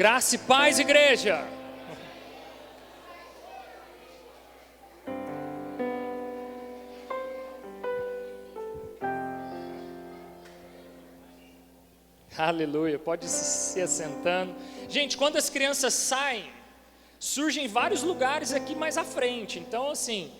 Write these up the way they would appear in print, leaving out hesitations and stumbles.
Graça e paz, igreja. Aleluia, pode se assentando. Gente, quando as crianças saem, surgem vários lugares aqui mais à frente. Então assim,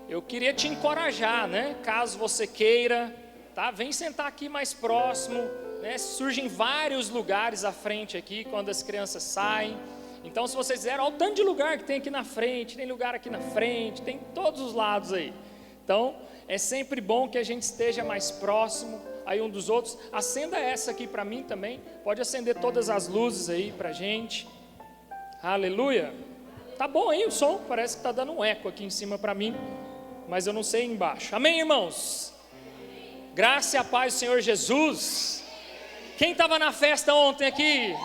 eu queria te encorajar, né? Caso você queira, tá? Vem sentar aqui mais próximo, né? Surgem vários lugares à frente aqui quando as crianças saem. Então se vocês quiserem, olha o tanto de lugar que tem aqui na frente, tem lugar aqui na frente, tem todos os lados aí. Então é sempre bom que a gente esteja mais próximo aí um dos outros. Acenda essa aqui para mim também, pode acender todas as luzes aí para a gente. Aleluia. Tá bom aí o som, parece que está dando um eco aqui em cima para mim, mas eu não sei embaixo. Amém, irmãos? Graça e a paz do Senhor Jesus. Quem estava na festa ontem aqui?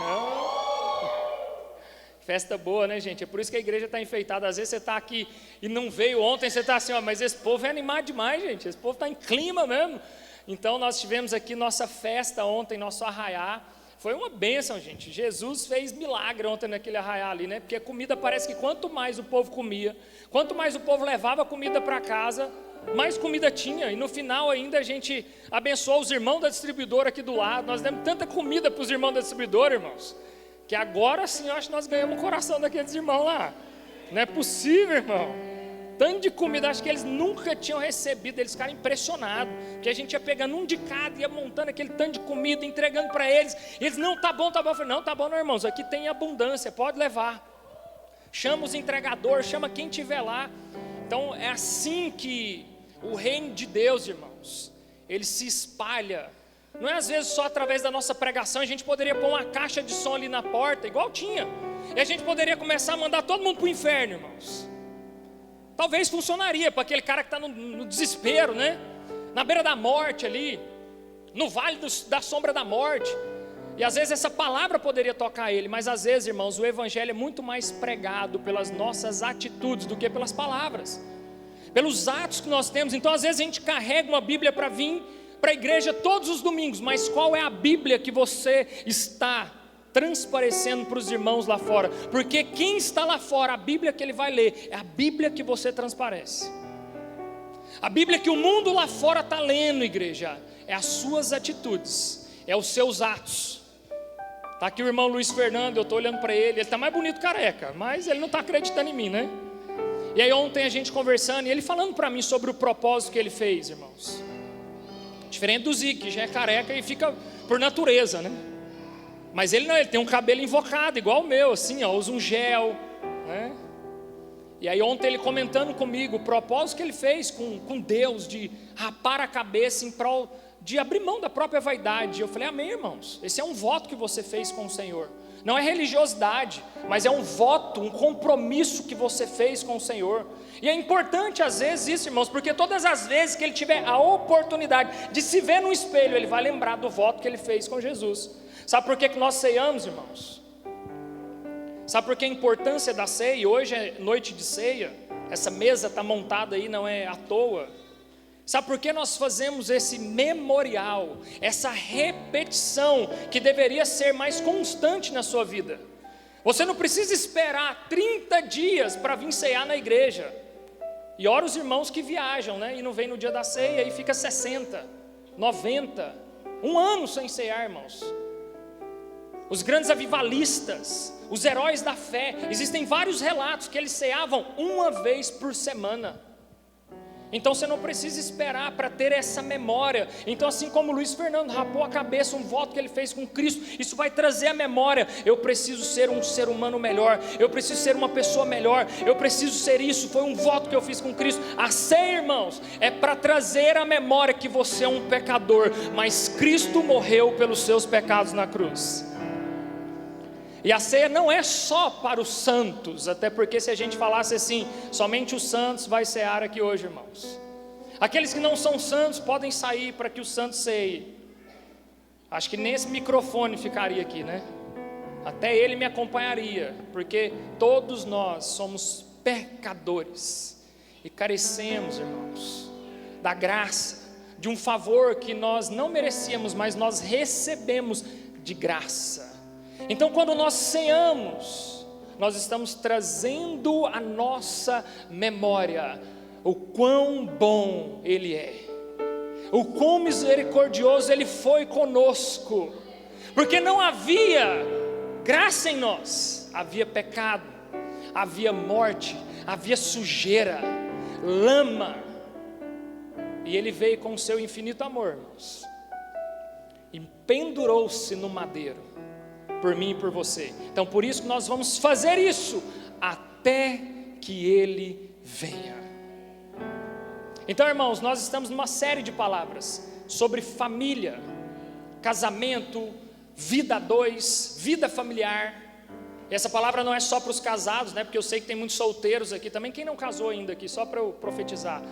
Festa boa, né, gente? É por isso que a igreja está enfeitada. Às vezes você está aqui e não veio ontem, você está assim, ó, mas esse povo é animado demais, gente. Esse povo está em clima mesmo. Então nós tivemos aqui nossa festa ontem, nosso arraiá. Foi uma bênção, gente. Jesus fez milagre ontem naquele arraiá ali, né? Porque a comida, parece que quanto mais o povo comia, quanto mais o povo levava comida para casa, mais comida tinha. E no final ainda a gente abençoou os irmãos da distribuidora aqui do lado. Nós demos tanta comida para os irmãos da distribuidora, irmãos, que agora sim eu acho que nós ganhamos o coração daqueles irmãos lá. Não é possível, irmão. Tanto de comida, acho que eles nunca tinham recebido. Eles ficaram impressionados, que a gente ia pegando um de cada, ia montando aquele tanto de comida, entregando para eles. E eles, não, tá bom, tá bom. Eu falei, não, tá bom não, irmãos, aqui tem abundância, pode levar. Chama os entregadores, chama quem estiver lá. Então é assim que o reino de Deus, irmãos, ele se espalha. Não é às vezes só através da nossa pregação. A gente poderia pôr uma caixa de som ali na porta, igual tinha, e a gente poderia começar a mandar todo mundo para o inferno, irmãos. Talvez funcionaria para aquele cara que está no desespero, né? Na beira da morte ali, no vale da sombra da morte. E às vezes essa palavra poderia tocar ele, mas às vezes, irmãos, o evangelho é muito mais pregado pelas nossas atitudes do que pelas palavras, pelos atos que nós temos. Então às vezes a gente carrega uma Bíblia para vir para a igreja todos os domingos, mas qual é a Bíblia que você está transparecendo para os irmãos lá fora? Porque quem está lá fora, a Bíblia que ele vai ler é a Bíblia que você transparece. A Bíblia que o mundo lá fora está lendo, igreja, é as suas atitudes, é os seus atos. Está aqui o irmão Luiz Fernando, eu estou olhando para ele está mais bonito careca, mas ele não está acreditando em mim, né? E aí ontem a gente conversando, e ele falando para mim sobre o propósito que ele fez, irmãos. Diferente do Zico, que já é careca e fica por natureza, né? Mas ele não, ele tem um cabelo invocado, igual o meu, assim, ó, usa um gel, né? E aí ontem ele comentando comigo o propósito que ele fez com Deus, de rapar a cabeça em prol de abrir mão da própria vaidade. Eu falei, amém, irmãos, esse é um voto que você fez com o Senhor. Não é religiosidade, mas é um voto, um compromisso que você fez com o Senhor. E é importante às vezes isso, irmãos, porque todas as vezes que ele tiver a oportunidade de se ver no espelho, ele vai lembrar do voto que ele fez com Jesus. Sabe por que nós ceiamos, irmãos? Sabe por que a importância da ceia? Hoje é noite de ceia, essa mesa está montada aí, não é à toa. Sabe por que nós fazemos esse memorial, essa repetição que deveria ser mais constante na sua vida? Você não precisa esperar 30 dias para vir ceiar na igreja. E ora os irmãos que viajam, né? E não vem no dia da ceia e fica 60, 90, um ano sem ceiar, irmãos. Os grandes avivalistas, os heróis da fé, existem vários relatos que eles ceavam uma vez por semana. Então você não precisa esperar para ter essa memória. Então assim como o Luiz Fernando rapou a cabeça, um voto que ele fez com Cristo, isso vai trazer a memória. Eu preciso ser um ser humano melhor, eu preciso ser uma pessoa melhor, eu preciso ser isso, foi um voto que eu fiz com Cristo. A ceia, irmãos, é para trazer a memória que você é um pecador, mas Cristo morreu pelos seus pecados na cruz. E a ceia não é só para os santos, até porque se a gente falasse assim, somente os santos vai cear aqui hoje, irmãos. Aqueles que não são santos podem sair para que os santos ceiem. Acho que nesse microfone ficaria aqui, né? Até ele me acompanharia, porque todos nós somos pecadores e carecemos, irmãos, da graça, de um favor que nós não merecíamos, mas nós recebemos de graça. Então, quando nós ceamos, nós estamos trazendo à nossa memória o quão bom Ele é, o quão misericordioso Ele foi conosco, porque não havia graça em nós, havia pecado, havia morte, havia sujeira, lama, e Ele veio com o seu infinito amor, irmãos, e pendurou-se no madeiro, por mim e por você. Então por isso que nós vamos fazer isso, até que Ele venha. Então, irmãos, nós estamos numa série de palavras sobre família, casamento, vida a dois, vida familiar. E essa palavra não é só para os casados, né? Porque eu sei que tem muitos solteiros aqui também. Quem não casou ainda aqui, só para eu profetizar.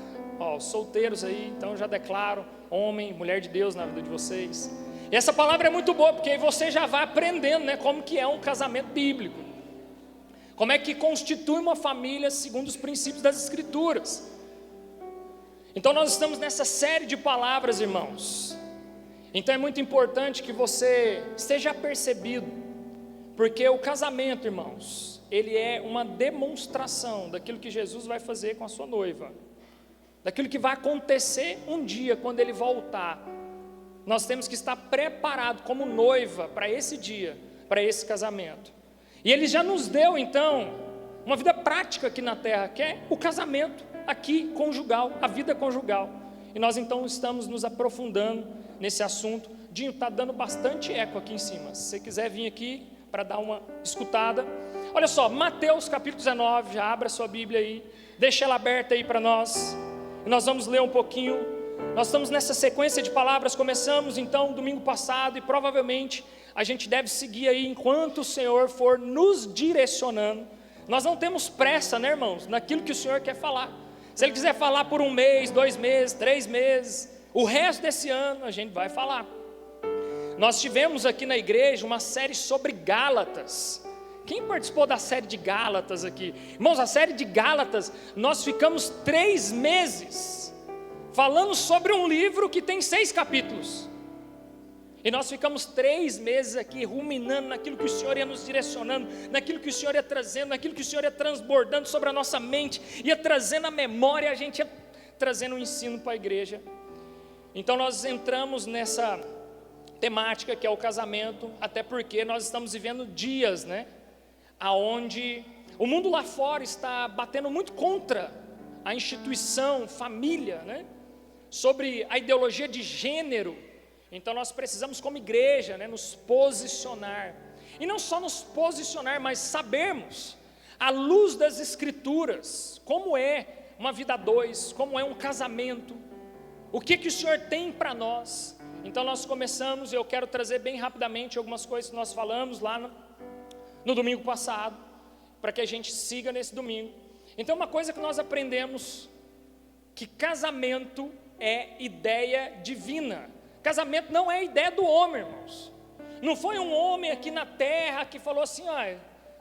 Ó, solteiros aí, então eu já declaro, homem, mulher de Deus na vida de vocês. E essa palavra é muito boa, porque aí você já vai aprendendo, né? Como que é um casamento bíblico. Como é que constitui uma família segundo os princípios das Escrituras. Então nós estamos nessa série de palavras, irmãos. Então é muito importante que você esteja apercebido, porque o casamento, irmãos, ele é uma demonstração daquilo que Jesus vai fazer com a sua noiva, daquilo que vai acontecer um dia quando Ele voltar. Nós temos que estar preparados como noiva para esse dia, para esse casamento. E Ele já nos deu então uma vida prática aqui na terra, que é o casamento aqui conjugal, a vida conjugal. E nós então estamos nos aprofundando nesse assunto. Dinho, está dando bastante eco aqui em cima. Se você quiser vir aqui para dar uma escutada. Olha só, Mateus capítulo 19, já abra sua Bíblia aí, deixa ela aberta aí para nós. E nós vamos ler um pouquinho. Nós estamos nessa sequência de palavras, começamos então domingo passado, e provavelmente a gente deve seguir aí enquanto o Senhor for nos direcionando. Nós não temos pressa, né, irmãos, naquilo que o Senhor quer falar. Se Ele quiser falar por 1 mês, 2 meses, 3 meses, o resto desse ano a gente vai falar. Nós tivemos aqui na igreja uma série sobre Gálatas. Quem participou da série de Gálatas aqui? Irmãos, a série de Gálatas, nós ficamos 3 meses falando sobre um livro que tem 6 capítulos. E nós ficamos 3 meses aqui ruminando naquilo que o Senhor ia nos direcionando, naquilo que o Senhor ia trazendo, naquilo que o Senhor ia transbordando sobre a nossa mente, ia trazendo a memória, a gente ia trazendo o ensino para a igreja. Então nós entramos nessa temática que é o casamento, até porque nós estamos vivendo dias, né, aonde o mundo lá fora está batendo muito contra a instituição família, né, sobre a ideologia de gênero. Então nós precisamos como igreja, né, nos posicionar, e não só nos posicionar, mas sabermos, à luz das Escrituras, como é uma vida a dois, como é um casamento, o que o Senhor tem para nós. Então nós começamos, e eu quero trazer bem rapidamente algumas coisas que nós falamos lá no domingo passado, para que a gente siga nesse domingo. Então uma coisa que nós aprendemos, que casamento é ideia divina. Casamento não é ideia do homem, irmãos. Não foi um homem aqui na terra que falou assim: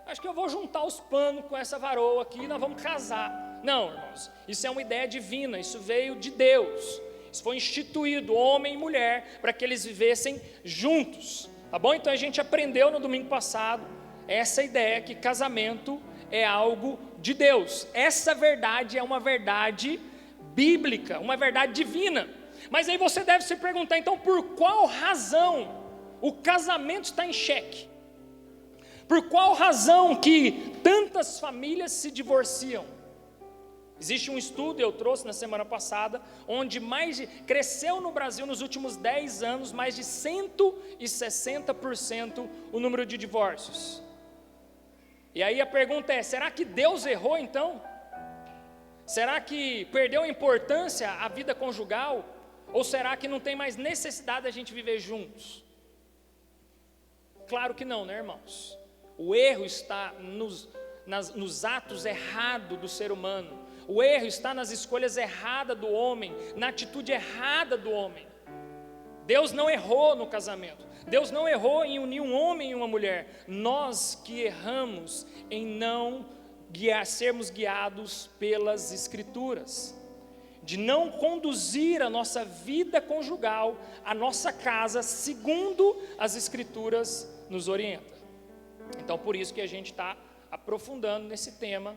acho que eu vou juntar os panos com essa varoa aqui e nós vamos casar. Não, irmãos, isso é uma ideia divina, isso veio de Deus. Isso foi instituído, homem e mulher, para que eles vivessem juntos, tá bom? Então a gente aprendeu no domingo passado essa ideia que casamento é algo de Deus. Essa verdade é uma verdade bíblica, uma verdade divina. Mas aí você deve se perguntar, então, por qual razão o casamento está em xeque? Por qual razão que tantas famílias se divorciam? Existe um estudo, eu trouxe na semana passada, onde cresceu no Brasil nos últimos 10 anos, mais de 160% o número de divórcios. E aí a pergunta é, será que Deus errou então? Será que perdeu a importância a vida conjugal? Ou será que não tem mais necessidade da gente viver juntos? Claro que não, né, irmãos? O erro está nos atos errados do ser humano. O erro está nas escolhas erradas do homem, na atitude errada do homem. Deus não errou no casamento. Deus não errou em unir um homem e uma mulher. Nós que erramos em não sermos guiados pelas Escrituras, de não conduzir a nossa vida conjugal, a nossa casa, segundo as Escrituras nos orientam. Então por isso que a gente está aprofundando nesse tema,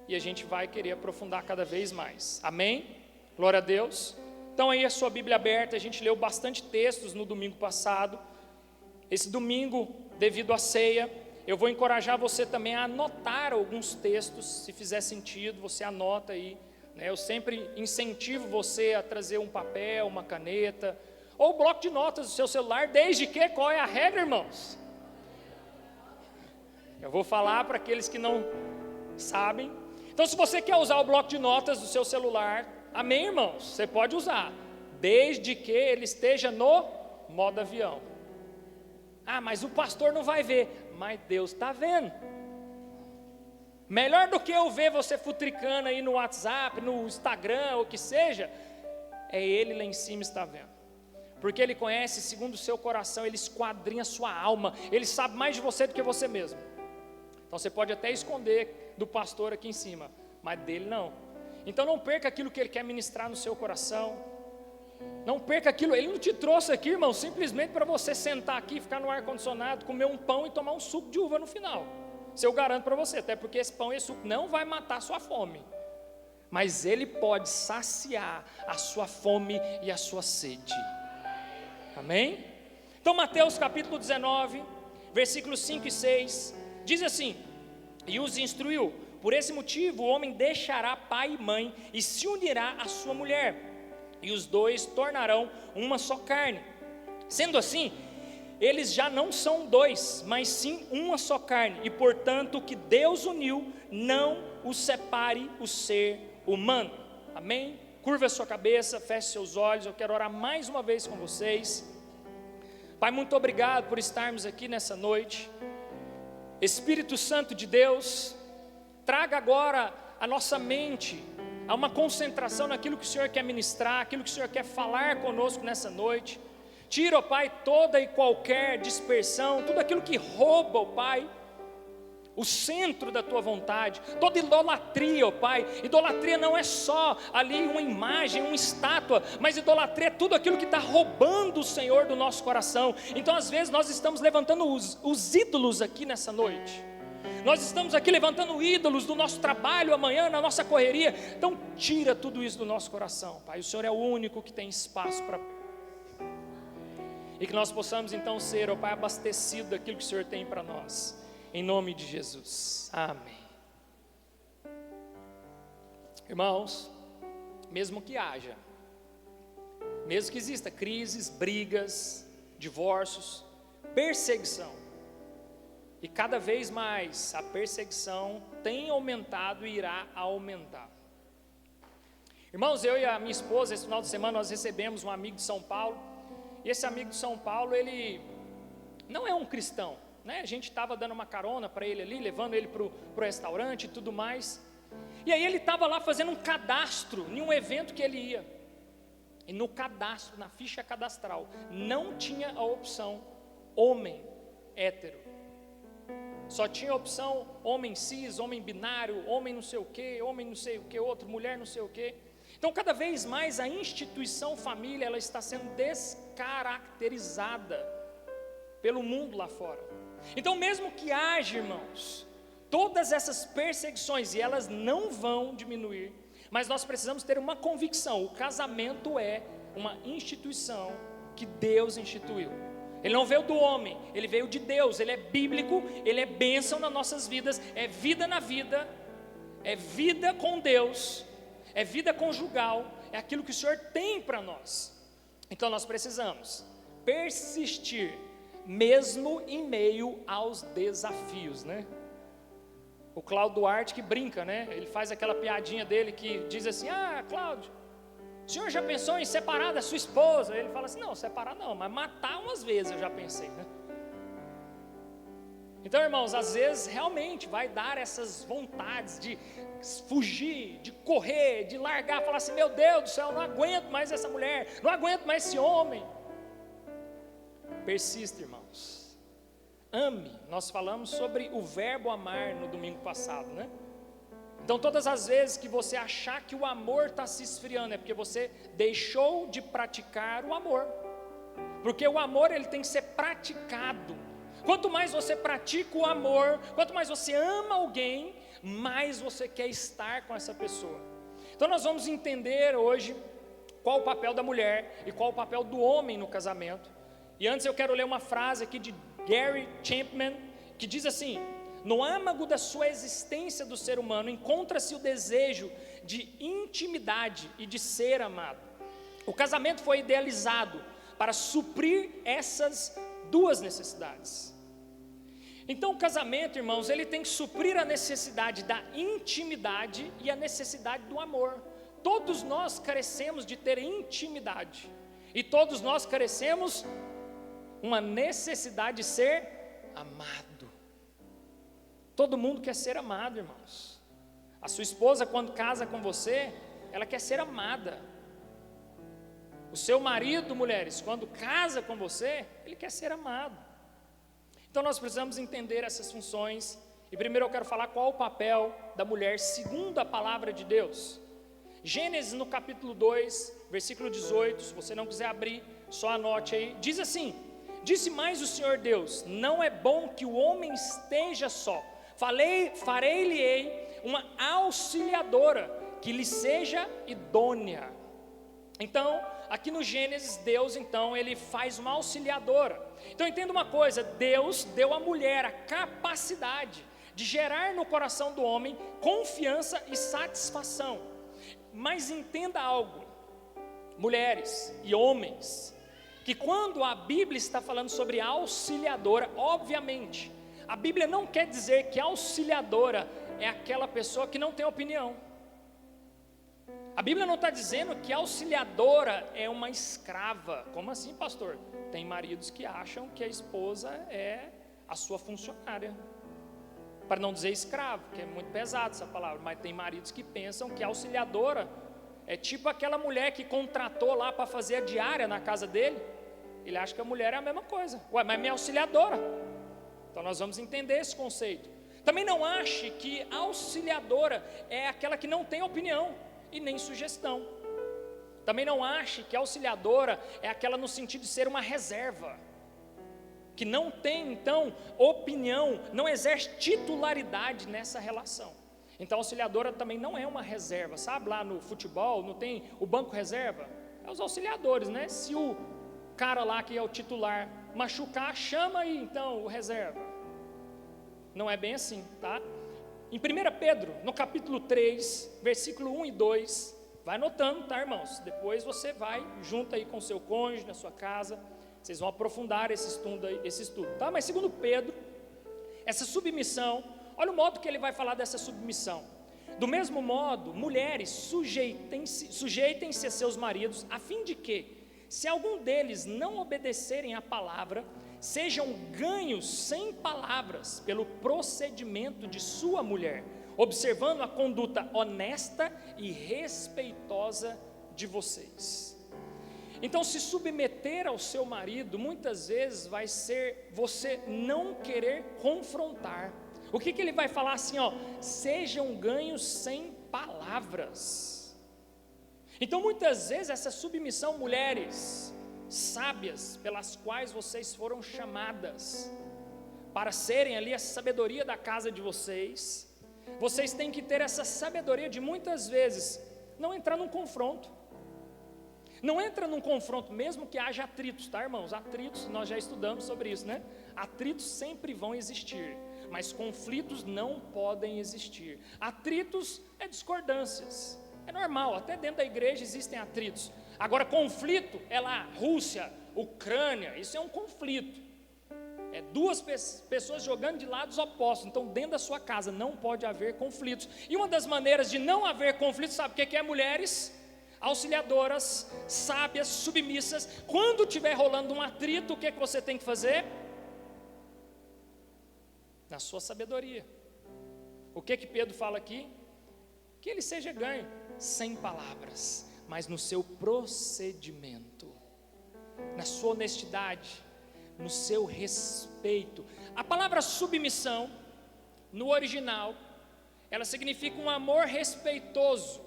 e a gente vai querer aprofundar cada vez mais, amém? Glória a Deus. Então aí a sua Bíblia aberta, a gente leu bastante textos no domingo passado. Esse domingo, devido à ceia, eu vou encorajar você também a anotar alguns textos, se fizer sentido, você anota aí, né? Eu sempre incentivo você a trazer um papel, uma caneta, ou um bloco de notas do seu celular, desde que, qual é a regra, irmãos? Eu vou falar para aqueles que não sabem. Então, se você quer usar o bloco de notas do seu celular, amém, irmãos? Você pode usar, desde que ele esteja no modo avião. Ah, mas o pastor não vai ver. Mas Deus está vendo. Melhor do que eu ver você futricando aí no WhatsApp, no Instagram, ou o que seja, é Ele lá em cima está vendo. Porque Ele conhece segundo o seu coração, Ele esquadrinha a sua alma, Ele sabe mais de você do que você mesmo. Então você pode até esconder do pastor aqui em cima, mas dele não. Então não perca aquilo que Ele quer ministrar no seu coração. Não perca aquilo. Ele não te trouxe aqui, irmão, simplesmente para você sentar aqui, ficar no ar-condicionado, comer um pão e tomar um suco de uva no final. Isso eu garanto para você, até porque esse pão e esse suco não vai matar a sua fome, mas ele pode saciar a sua fome e a sua sede. Amém? Então Mateus capítulo 19, versículos 5 e 6, diz assim: e os instruiu, por esse motivo o homem deixará pai e mãe e se unirá à sua mulher, e os dois tornarão uma só carne. Sendo assim, eles já não são dois, mas sim uma só carne, e portanto o que Deus uniu, não o separe o ser humano. Amém? Curva a sua cabeça, feche seus olhos, eu quero orar mais uma vez com vocês. Pai, muito obrigado por estarmos aqui nessa noite. Espírito Santo de Deus, traga agora a nossa mente a uma concentração naquilo que o Senhor quer ministrar, aquilo que o Senhor quer falar conosco nessa noite. Tira, ó Pai, toda e qualquer dispersão, tudo aquilo que rouba, ó Pai, o centro da Tua vontade, toda idolatria, ó Pai. Idolatria não é só ali uma imagem, uma estátua, mas idolatria é tudo aquilo que está roubando o Senhor do nosso coração. Então às vezes nós estamos levantando os ídolos aqui nessa noite. Nós estamos aqui levantando ídolos do nosso trabalho amanhã, na nossa correria. Então tira tudo isso do nosso coração, Pai. O Senhor é o único que tem espaço para... E que nós possamos então ser, ó Pai, abastecido daquilo que o Senhor tem para nós. Em nome de Jesus, amém. Irmãos, mesmo que haja, mesmo que exista crises, brigas, divórcios, perseguição, e cada vez mais a perseguição tem aumentado e irá aumentar. Irmãos, eu e a minha esposa, esse final de semana nós recebemos um amigo de São Paulo, e esse amigo de São Paulo, ele não é um cristão, né? A gente estava dando uma carona para ele ali, levando ele para o restaurante e tudo mais, e aí ele estava lá fazendo um cadastro em um evento que ele ia, e no cadastro, na ficha cadastral, não tinha a opção homem hétero, só tinha a opção homem cis, homem binário, homem não sei o que, homem não sei o que outro, mulher não sei o que. Então cada vez mais a instituição família, ela está sendo descaracterizada pelo mundo lá fora. Então mesmo que haja, irmãos, todas essas perseguições, e elas não vão diminuir, mas nós precisamos ter uma convicção: o casamento é uma instituição que Deus instituiu. Ele não veio do homem, ele veio de Deus, ele é bíblico, ele é bênção nas nossas vidas, é vida na vida, é vida com Deus, é vida conjugal, é aquilo que o Senhor tem para nós. Então nós precisamos persistir, mesmo em meio aos desafios, né? O Cláudio Duarte que brinca, né? Ele faz aquela piadinha dele que diz assim: ah, Cláudio, o senhor já pensou em separar da sua esposa? Ele fala assim: não, separar não, mas matar umas vezes eu já pensei, né? Então, irmãos, às vezes realmente vai dar essas vontades de fugir, de correr, de largar, falar assim: meu Deus do céu, não aguento mais essa mulher, não aguento mais esse homem. Persista, irmãos, ame. Nós falamos sobre o verbo amar no domingo passado, né? Então todas as vezes que você achar que o amor está se esfriando, é porque você deixou de praticar o amor. Porque o amor, ele tem que ser praticado. Quanto mais você pratica o amor, quanto mais você ama alguém, mais você quer estar com essa pessoa. Então nós vamos entender hoje qual o papel da mulher e qual o papel do homem no casamento. E antes eu quero ler uma frase aqui de Gary Chapman, que diz assim: no âmago da sua existência do ser humano encontra-se o desejo de intimidade e de ser amado. O casamento foi idealizado para suprir essas duas necessidades. Então o casamento, irmãos, ele tem que suprir a necessidade da intimidade e a necessidade do amor. Todos nós carecemos de ter intimidade, e todos nós carecemos uma necessidade de ser amado. Todo mundo quer ser amado, irmãos. A sua esposa, quando casa com você, ela quer ser amada. O seu marido, mulheres, quando casa com você, ele quer ser amado. Então nós precisamos entender essas funções. E primeiro eu quero falar qual o papel da mulher segundo a palavra de Deus. Gênesis no capítulo 2, versículo 18, se você não quiser abrir, só anote aí, diz assim: disse mais o Senhor Deus, não é bom que o homem esteja só, farei-lhe-ei uma auxiliadora, que lhe seja idônea. Então, aqui no Gênesis, Deus então, ele faz uma auxiliadora. Então entenda uma coisa, Deus deu à mulher a capacidade de gerar no coração do homem confiança e satisfação. Mas entenda algo, mulheres e homens, que quando a Bíblia está falando sobre auxiliadora, obviamente, a Bíblia não quer dizer que auxiliadora é aquela pessoa que não tem opinião. A Bíblia não está dizendo que auxiliadora é uma escrava. Como assim, pastor? Tem maridos que acham que a esposa é a sua funcionária, para não dizer escravo, que é muito pesado essa palavra, mas tem maridos que pensam que a auxiliadora é tipo aquela mulher que contratou lá para fazer a diária na casa dele. Ele acha que a mulher é a mesma coisa. Ué, mas minha auxiliadora. Então nós vamos entender esse conceito. Também não ache que auxiliadora é aquela que não tem opinião e nem sugestão. Também não ache que auxiliadora é aquela no sentido de ser uma reserva, que não tem então opinião, não exerce titularidade nessa relação. Então auxiliadora também não é uma reserva. Sabe lá no futebol, não tem o banco reserva? É os auxiliadores, né? Se o cara lá que é o titular machucar, chama aí então o reserva. Não é bem assim, tá? Em 1 Pedro, no capítulo 3, versículo 1 e 2, vai anotando, tá, irmãos? Depois você vai junto aí com o seu cônjuge na sua casa, vocês vão aprofundar esse estudo, tá? Mas segundo Pedro, essa submissão, olha o modo que ele vai falar dessa submissão. Do mesmo modo, mulheres, sujeitem-se a seus maridos, a fim de que, se algum deles não obedecerem à palavra, sejam ganhos sem palavras pelo procedimento de sua mulher, observando a conduta honesta e respeitosa de vocês. Então, se submeter ao seu marido, muitas vezes vai ser você não querer confrontar. O que ele vai falar assim, ó? Sejam ganhos sem palavras. Então, muitas vezes, essa submissão, mulheres sábias, pelas quais vocês foram chamadas, para serem ali a sabedoria da casa de vocês, vocês têm que ter essa sabedoria de muitas vezes, não entrar num confronto. Não entra num confronto, mesmo que haja atritos, tá, irmãos? Atritos, nós já estudamos sobre isso, né? Atritos sempre vão existir, mas conflitos não podem existir. Atritos é discordâncias, é normal, até dentro da igreja existem atritos. Agora, conflito é lá, Rússia, Ucrânia, isso é um conflito. É duas pessoas jogando de lados opostos. Então, dentro da sua casa não pode haver conflitos. E uma das maneiras de não haver conflitos, sabe o que é, mulheres? Auxiliadoras, sábias, submissas. Quando estiver rolando um atrito, o que você tem que fazer? Na sua sabedoria. O que Pedro fala aqui? Que ele seja ganho sem palavras, mas no seu procedimento, na sua honestidade, no seu respeito. A palavra submissão, no original, ela significa um amor respeitoso.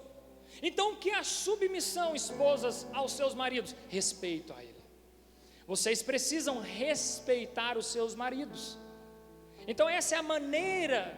Então, o que é a submissão, esposas, aos seus maridos? Respeito a ele. Vocês precisam respeitar os seus maridos. Então essa é a maneira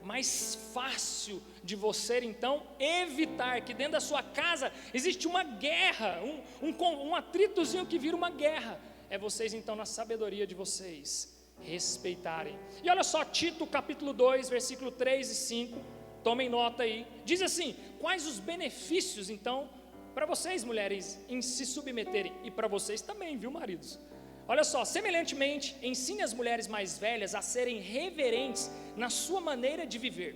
mais fácil de você então evitar que dentro da sua casa existe uma guerra, um atritozinho que vira uma guerra. É vocês então, na sabedoria de vocês, respeitarem. E olha só, Tito capítulo 2, versículo 3 e 5, tomem nota aí, diz assim: quais os benefícios então para vocês mulheres em se submeterem, e para vocês também, viu, maridos? Olha só, semelhantemente, ensine as mulheres mais velhas a serem reverentes na sua maneira de viver,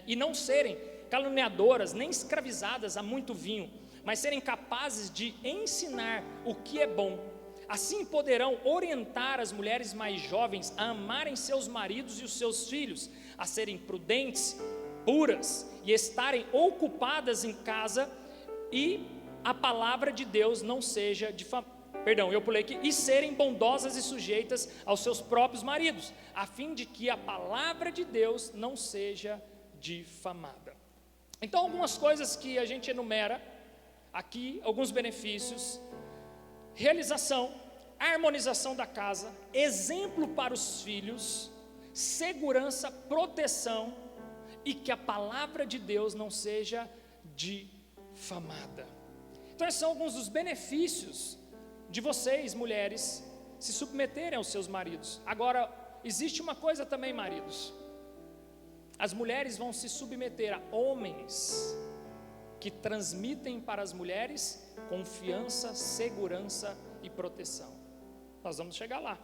e não serem caluniadoras, nem escravizadas a muito vinho, mas serem capazes de ensinar o que é bom. Assim poderão orientar as mulheres mais jovens a amarem seus maridos e os seus filhos, a serem prudentes, puras e estarem ocupadas em casa, e a palavra de Deus não seja e serem bondosas e sujeitas aos seus próprios maridos, a fim de que a palavra de Deus não seja difamada. Então, algumas coisas que a gente enumera aqui, alguns benefícios: realização, harmonização da casa, exemplo para os filhos, segurança, proteção, e que a palavra de Deus não seja difamada. Então esses são alguns dos benefícios de vocês, mulheres, se submeterem aos seus maridos. Agora, existe uma coisa também, maridos: as mulheres vão se submeter a homens que transmitem para as mulheres confiança, segurança e proteção. Nós vamos chegar lá.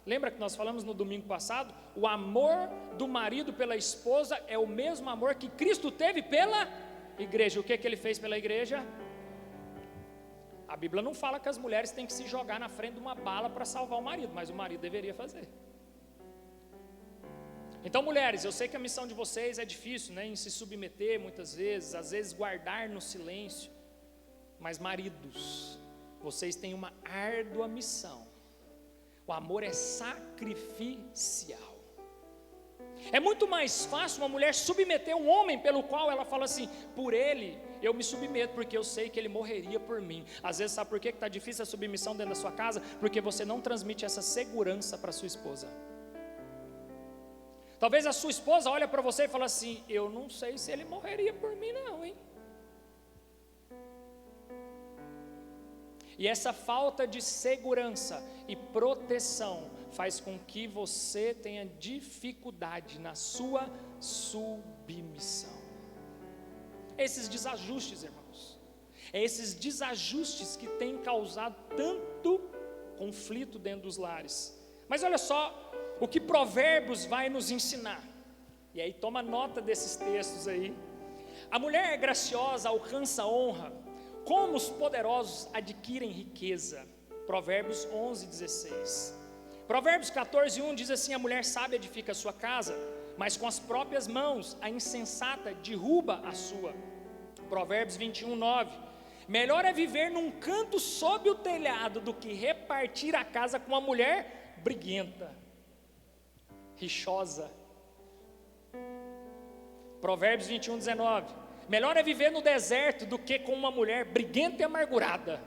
Lembra que nós falamos no domingo passado? O amor do marido pela esposa é o mesmo amor que Cristo teve pela igreja. O que ele fez pela igreja? A Bíblia não fala que as mulheres têm que se jogar na frente de uma bala para salvar o marido, mas o marido deveria fazer. Então, mulheres, eu sei que a missão de vocês é difícil, né, em se submeter muitas vezes, às vezes guardar no silêncio. Mas maridos, vocês têm uma árdua missão. O amor é sacrificial. É muito mais fácil uma mulher submeter um homem pelo qual ela fala assim: por ele eu me submeto, porque eu sei que ele morreria por mim. Às vezes, sabe por que está difícil a submissão dentro da sua casa? Porque você não transmite essa segurança para sua esposa. Talvez a sua esposa olhe para você e fale assim: eu não sei se ele morreria por mim não, hein? E essa falta de segurança e proteção faz com que você tenha dificuldade na sua submissão. Esses desajustes, irmãos, esses desajustes que têm causado tanto conflito dentro dos lares. Mas olha só o que Provérbios vai nos ensinar. E aí toma nota desses textos aí. A mulher graciosa alcança honra, como os poderosos adquirem riqueza. Provérbios 11:16. Provérbios 14:1 diz assim: a mulher sábia edifica a sua casa, mas com as próprias mãos a insensata derruba a sua. Provérbios 21:9. Melhor é viver num canto sob o telhado do que repartir a casa com uma mulher briguenta, rixosa. Provérbios 21:19. Melhor é viver no deserto do que com uma mulher briguenta e amargurada.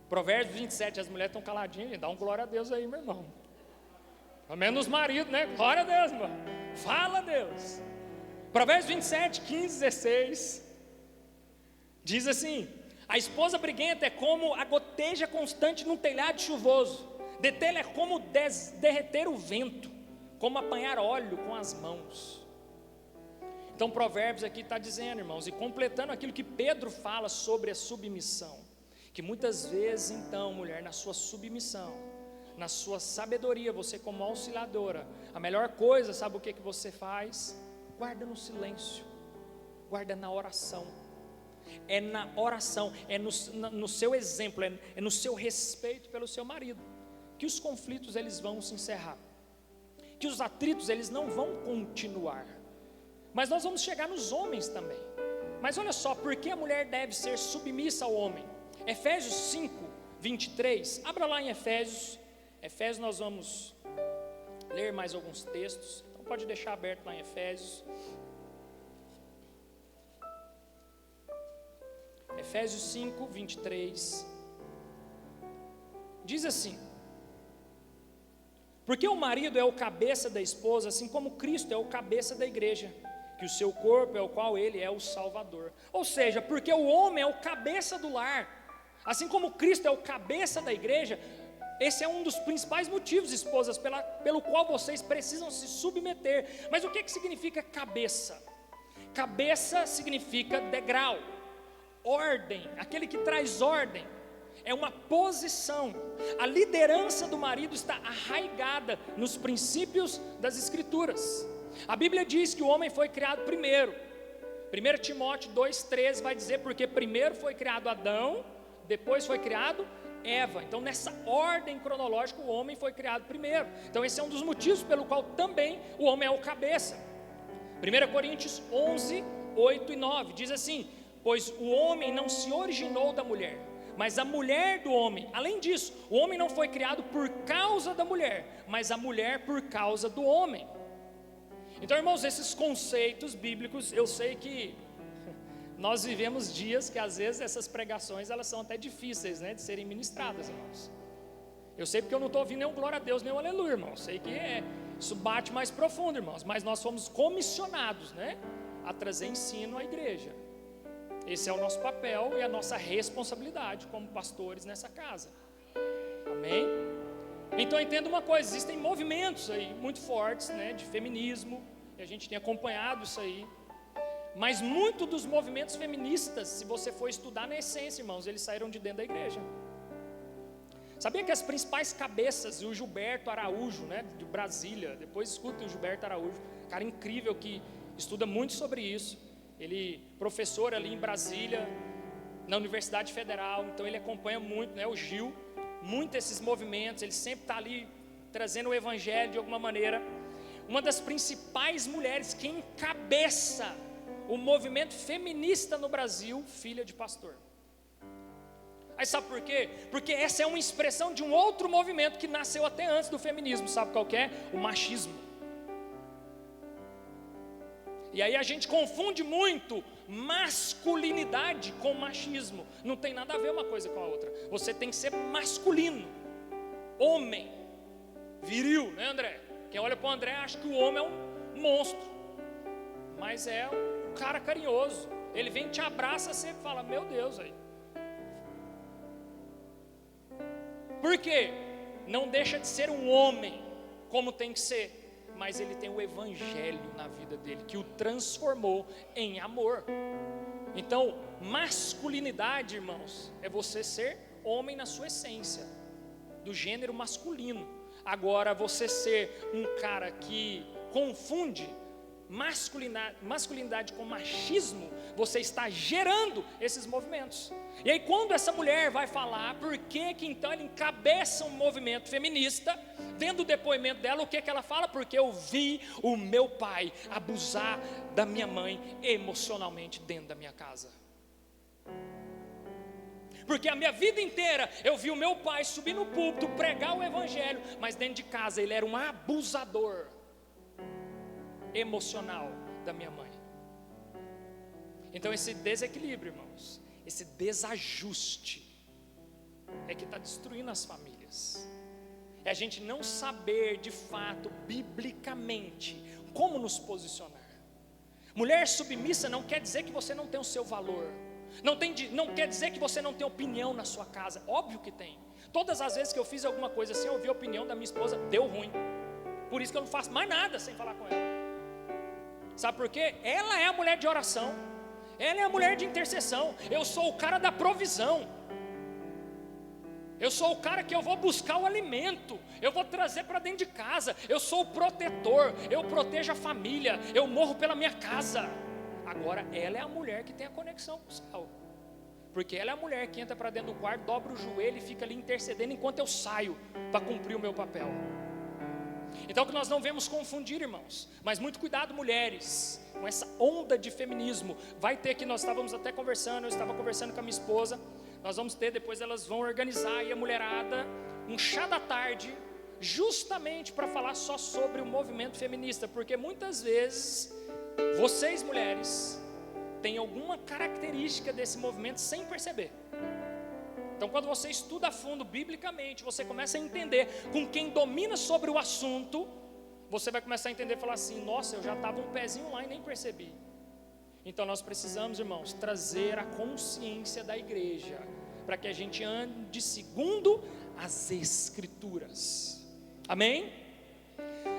Provérbios 27, as mulheres estão caladinhas, dá um glória a Deus aí, meu irmão. Pelo menos os maridos, né? Glória a Deus, irmão. Fala a Deus. Provérbios 27, 15, 16. Diz assim: a esposa briguenta é como a goteja constante num telhado chuvoso. Detê-la é como derreter o vento, como apanhar óleo com as mãos. Então Provérbios aqui está dizendo, irmãos, e completando aquilo que Pedro fala sobre a submissão, que muitas vezes então, mulher, na sua submissão, na sua sabedoria, você como auxiliadora, a melhor coisa, sabe o que você faz? Guarda no silêncio, guarda na oração. É na oração, é no seu exemplo, é no seu respeito pelo seu marido, que os conflitos eles vão se encerrar, que os atritos eles não vão continuar. Mas nós vamos chegar nos homens também. Mas olha só, por que a mulher deve ser submissa ao homem? Efésios 5, 23, abra lá em Efésios nós vamos ler mais alguns textos, então pode deixar aberto lá em Efésios. Efésios 5, 23, Diz assim: porque o marido é o cabeça da esposa, assim como Cristo é o cabeça da igreja, que o seu corpo é o qual ele é o Salvador. Ou seja, porque o homem é o cabeça do lar, assim como Cristo é o cabeça da igreja. Esse é um dos principais motivos, esposas, pelo qual vocês precisam se submeter. Mas o que significa cabeça? Cabeça significa degrau, ordem, aquele que traz ordem. É uma posição. A liderança do marido está arraigada nos princípios das Escrituras. A Bíblia diz que o homem foi criado primeiro. 1 Timóteo 2,13 vai dizer, porque primeiro foi criado Adão, depois foi criado Eva. Então nessa ordem cronológica o homem foi criado primeiro. Então esse é um dos motivos pelo qual também o homem é o cabeça. 1 Coríntios 11, 8 e 9 diz assim: pois o homem não se originou da mulher, mas a mulher do homem. Além disso, o homem não foi criado por causa da mulher, mas a mulher por causa do homem. Então, irmãos, esses conceitos bíblicos, eu sei que nós vivemos dias que às vezes essas pregações elas são até difíceis, né, de serem ministradas, irmãos. Eu sei porque eu não estou ouvindo nenhum glória a Deus, nenhum aleluia, irmãos. Sei que isso bate mais profundo, irmãos. Mas nós fomos comissionados, né, a trazer ensino à igreja. Esse é o nosso papel e a nossa responsabilidade como pastores nessa casa. Amém? Então entenda uma coisa, existem movimentos aí muito fortes, né, de feminismo, e a gente tem acompanhado isso aí. Mas muito dos movimentos feministas, se você for estudar na essência, irmãos, eles saíram de dentro da igreja. Sabia que as principais cabeças, e o Gilberto Araújo, né, de Brasília, depois escutem o Gilberto Araújo, cara incrível que estuda muito sobre isso. Ele é professor ali em Brasília, na Universidade Federal, então ele acompanha muito, né, o Gil, muito esses movimentos, ele sempre está ali trazendo o evangelho de alguma maneira. Uma das principais mulheres que encabeça o movimento feminista no Brasil, filha de pastor. Aí sabe por quê? Porque essa é uma expressão de um outro movimento que nasceu até antes do feminismo, sabe qual que é? O machismo. E aí a gente confunde muito masculinidade com machismo. Não tem nada a ver uma coisa com a outra. Você tem que ser masculino, homem, viril, né, André? Quem olha para o André acha que o homem é um monstro, mas é um cara carinhoso. Ele vem e te abraça, você fala, meu Deus, aí. Por quê? Não deixa de ser um homem como tem que ser, mas ele tem o evangelho na vida dele, que o transformou em amor. Então, masculinidade, irmãos, é você ser homem na sua essência, do gênero masculino. Agora, você ser um cara que confunde masculinidade com machismo, você está gerando esses movimentos. E aí quando essa mulher vai falar por que então ela encabeça um movimento feminista, dentro do depoimento dela, o que ela fala? Porque eu vi o meu pai abusar da minha mãe emocionalmente dentro da minha casa. Porque a minha vida inteira eu vi o meu pai subir no púlpito, pregar o evangelho, mas dentro de casa ele era um abusador emocional da minha mãe. Então esse desequilíbrio, irmãos, esse desajuste é que está destruindo as famílias. É a gente não saber de fato, biblicamente, como nos posicionar. Mulher submissa não quer dizer que você não tem o seu valor. Não quer dizer que você não tem opinião na sua casa. Óbvio que tem. Todas as vezes que eu fiz alguma coisa sem ouvir a opinião da minha esposa, deu ruim. Por isso que eu não faço mais nada sem falar com ela. Sabe por quê? Ela é a mulher de oração, ela é a mulher de intercessão. Eu sou o cara da provisão, eu sou o cara que eu vou buscar o alimento, eu vou trazer para dentro de casa. Eu sou o protetor, eu protejo a família, eu morro pela minha casa. Agora ela é a mulher que tem a conexão com o céu, porque ela é a mulher que entra para dentro do quarto, dobra o joelho e fica ali intercedendo enquanto eu saio para cumprir o meu papel. Então que nós não devemos confundir, irmãos, mas muito cuidado, mulheres, com essa onda de feminismo. Vai ter que, nós estávamos até conversando, eu estava conversando com a minha esposa, nós vamos ter, depois elas vão organizar aí a mulherada, um chá da tarde, justamente para falar só sobre o movimento feminista, porque muitas vezes, vocês mulheres, têm alguma característica desse movimento sem perceber. Então, quando você estuda a fundo biblicamente, você começa a entender com quem domina sobre o assunto, você vai começar a entender e falar assim: nossa, eu já estava um pezinho lá e nem percebi. Então nós precisamos, irmãos, trazer a consciência da igreja, para que a gente ande segundo as Escrituras. Amém?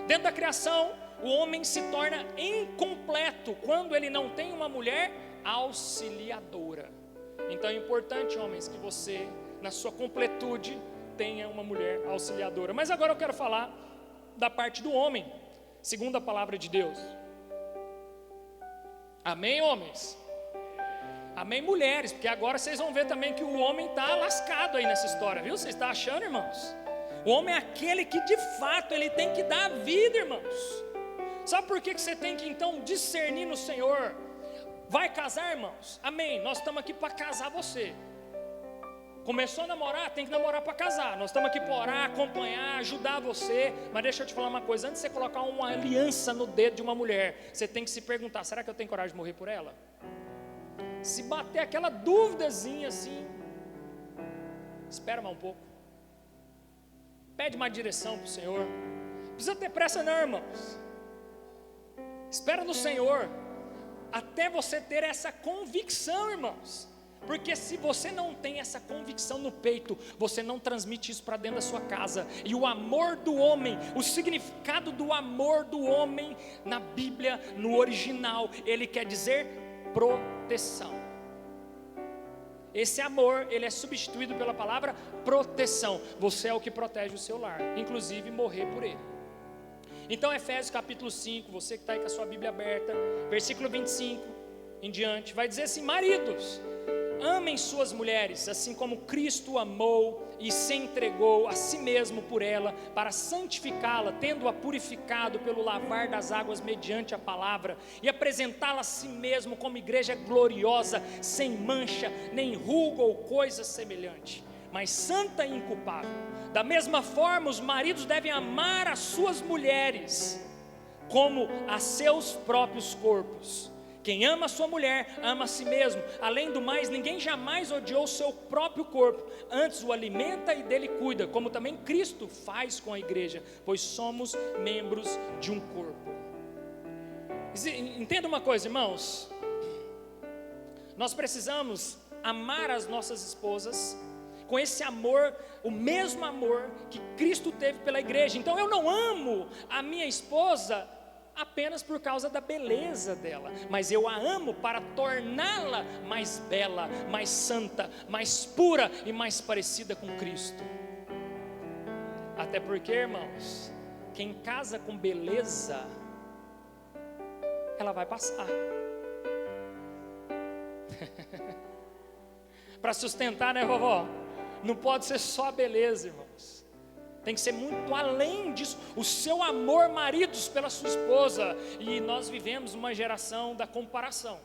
Dentro da criação, o homem se torna incompleto quando ele não tem uma mulher auxiliadora. Então é importante, homens, que você, na sua completude, tenha uma mulher auxiliadora. Mas agora eu quero falar da parte do homem, segundo a palavra de Deus. Amém, homens? Amém, mulheres? Porque agora vocês vão ver também que o homem está lascado aí nessa história, viu? Vocês estão achando, irmãos? O homem é aquele que de fato ele tem que dar a vida, irmãos. Sabe por que você tem que então discernir no Senhor? Vai casar, irmãos? Amém, nós estamos aqui para casar você. Começou a namorar, tem que namorar para casar. Nós estamos aqui para orar, acompanhar, ajudar você. Mas deixa eu te falar uma coisa: antes de você colocar uma aliança no dedo de uma mulher, você tem que se perguntar: será que eu tenho coragem de morrer por ela? Se bater aquela duvidazinha assim, espera mais um pouco, pede uma direção para o Senhor. Não precisa ter pressa não, irmãos. Espera no Senhor, até você ter essa convicção, irmãos. Porque se você não tem essa convicção no peito, você não transmite isso para dentro da sua casa. E o amor do homem, o significado do amor do homem na Bíblia, no original, ele quer dizer proteção. Esse amor, ele é substituído pela palavra proteção. Você é o que protege o seu lar, inclusive morrer por ele. Então Efésios capítulo 5, você que está aí com a sua Bíblia aberta, versículo 25 em diante, vai dizer assim: maridos, amem suas mulheres, assim como Cristo amou e se entregou a si mesmo por ela, para santificá-la, tendo-a purificado pelo lavar das águas mediante a palavra, e apresentá-la a si mesmo como igreja gloriosa, sem mancha, nem ruga ou coisa semelhante, mas santa e inculpável. Da mesma forma, os maridos devem amar as suas mulheres como a seus próprios corpos. Quem ama a sua mulher, ama a si mesmo. Além do mais, ninguém jamais odiou o seu próprio corpo, antes o alimenta e dele cuida, como também Cristo faz com a igreja, pois somos membros de um corpo. Entenda uma coisa, irmãos, nós precisamos amar as nossas esposas com esse amor, o mesmo amor que Cristo teve pela igreja. Então eu não amo a minha esposa apenas por causa da beleza dela, mas eu a amo para torná-la mais bela, mais santa, mais pura e mais parecida com Cristo. Até porque, irmãos, quem casa com beleza, ela vai passar. Para sustentar, né, vovó? Não pode ser só a beleza, irmãos. Tem que ser muito além disso, o seu amor, maridos, pela sua esposa. E nós vivemos uma geração da comparação.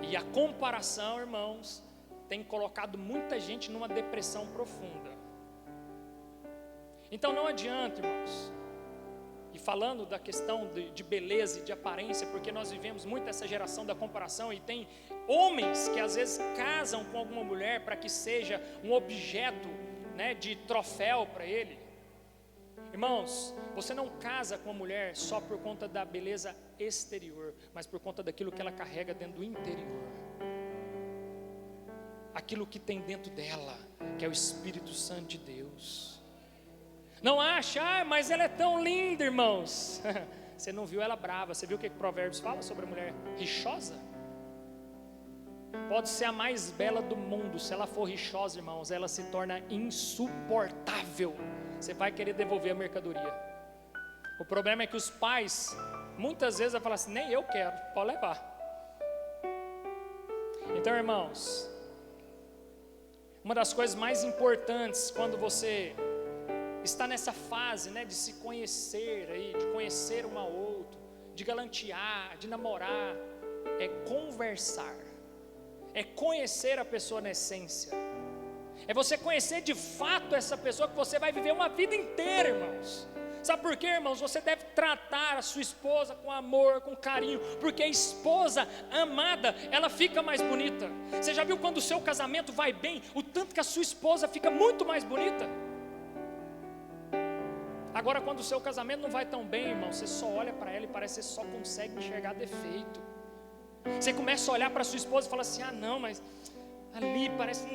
E a comparação, irmãos, tem colocado muita gente numa depressão profunda. Então não adianta, irmãos. E falando da questão de beleza e de aparência, porque nós vivemos muito essa geração da comparação, e tem homens que às vezes casam com alguma mulher para que seja um objeto, né, de troféu para ele. Irmãos, você não casa com a mulher só por conta da beleza exterior, mas por conta daquilo que ela carrega dentro do interior, aquilo que tem dentro dela, que é o Espírito Santo de Deus. Não acha, mas ela é tão linda, irmãos. Você não viu ela brava. Você viu o que Provérbios fala sobre a mulher rixosa? Pode ser a mais bela do mundo, se ela for rixosa, irmãos, ela se torna insuportável. Você vai querer devolver a mercadoria. O problema é que os pais, muitas vezes, vão falar assim: nem eu quero, pode levar. Então, irmãos, uma das coisas mais importantes quando você está nessa fase, né, de se conhecer aí, de conhecer um ao outro, de galantear, de namorar, é conversar. É conhecer a pessoa na essência. É você conhecer de fato essa pessoa que você vai viver uma vida inteira, irmãos. Sabe por quê, irmãos? Você deve tratar a sua esposa com amor, com carinho, porque a esposa amada, ela fica mais bonita. Você já viu quando o seu casamento vai bem, o tanto que a sua esposa fica muito mais bonita? Agora, quando o seu casamento não vai tão bem, irmão, você só olha para ela e parece que você só consegue enxergar defeito. Você começa a olhar para a sua esposa e fala assim: ah não, mas ali parece que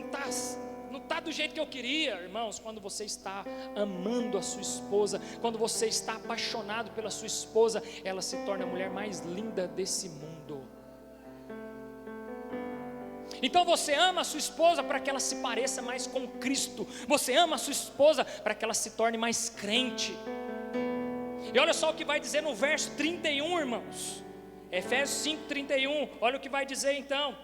não está do jeito que eu queria. Irmãos, quando você está amando a sua esposa, quando você está apaixonado pela sua esposa, ela se torna a mulher mais linda desse mundo. Então você ama a sua esposa para que ela se pareça mais com Cristo. Você ama a sua esposa para que ela se torne mais crente. E olha só o que vai dizer no verso 31, irmãos. Efésios 5:31, olha o que vai dizer então: